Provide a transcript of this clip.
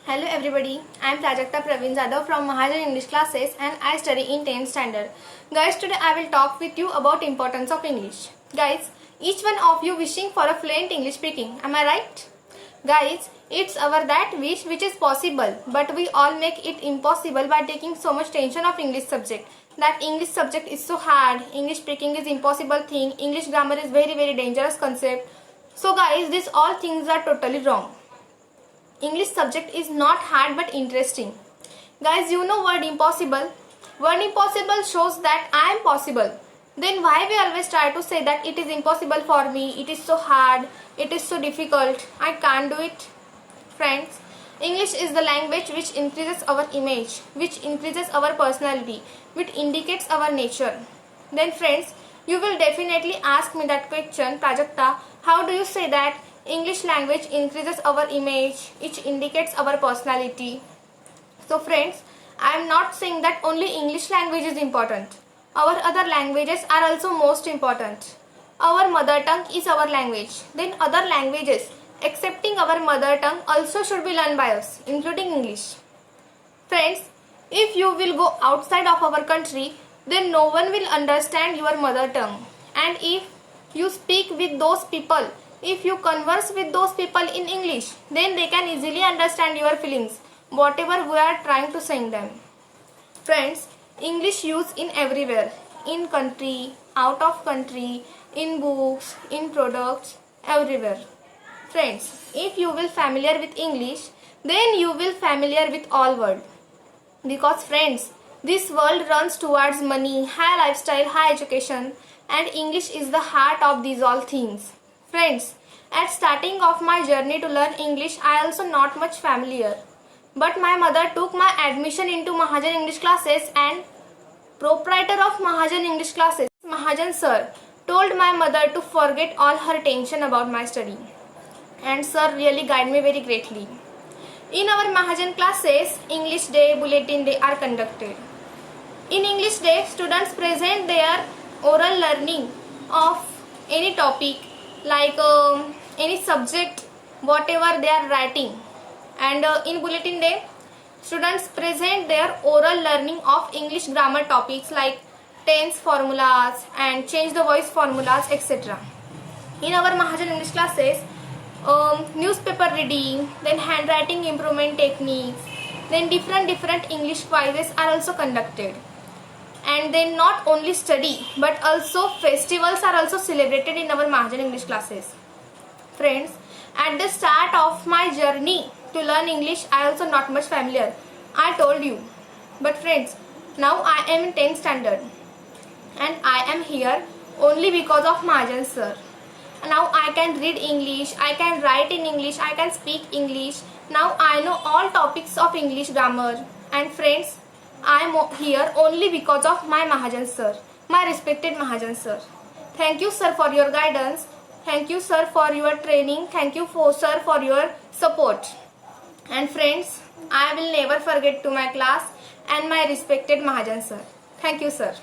Hello everybody, I am Prajakta Praveen Jadhav from Mahajan English classes and I study in 10th standard. Guys, today I will talk with you about importance of English. Guys, each one of you wishing for a fluent English speaking, am I right? Guys, it's our that wish which is possible, but we all make it impossible by taking so much tension of English subject. That English subject is so hard, English speaking is impossible thing, English grammar is very dangerous concept. So guys, these all things are totally wrong. English subject is not hard but interesting. Guys, you know word impossible? Word impossible shows that I am possible. Then why we always try to say that it is impossible for me, it is so hard, it is so difficult, I can't do it? Friends, English is the language which increases our image, which increases our personality, which indicates our nature. Then friends, you will definitely ask me that question, Prajakta, how do you say that English language increases our image, which indicates our personality? So friends, I am not saying that only English language is important. Our other languages are also most important. Our mother tongue is our language. Then other languages, excepting our mother tongue, also should be learned by us, including English. Friends, if you will go outside of our country, then no one will understand your mother tongue. And if you speak with those people, if you converse with those people in English, then they can easily understand your feelings, whatever we are trying to say them. Friends, English used in everywhere, in country, out of country, in books, in products, everywhere. Friends, if you will familiar with English, then you will familiar with all world. Because friends, this world runs towards money, high lifestyle, high education, and English is the heart of these all things. Friends, at starting of my journey to learn English, I also not much familiar. But my mother took my admission into Mahajan English classes and proprietor of Mahajan English classes, Mahajan sir, told my mother to forget all her tension about my study. And sir really guided me very greatly. In our Mahajan classes, English Day, Bulletin Day are conducted. In English Day, students present their oral learning of any topic like any subject, whatever they are writing. And in Bulletin Day, students present their oral learning of English grammar topics like tense formulas and change the voice formulas, etc. In our Mahajan English classes, newspaper reading, then handwriting improvement techniques, then different English quizzes are also conducted. And then not only study but also festivals are also celebrated in our Mahajan English classes. Friends, at the start of my journey to learn English, I also not much familiar, I told you. But friends, now I am in 10th standard and I am here only because of Mahajan sir. Now I can read English, I can write in English, I can speak English. Now I know all topics of English grammar. And friends, I am here only because of my Mahajan sir, my respected Mahajan sir. Thank you sir for your guidance. Thank you sir for your training. Thank you sir for your support. And friends, I will never forget to my class and my respected Mahajan sir. Thank you sir.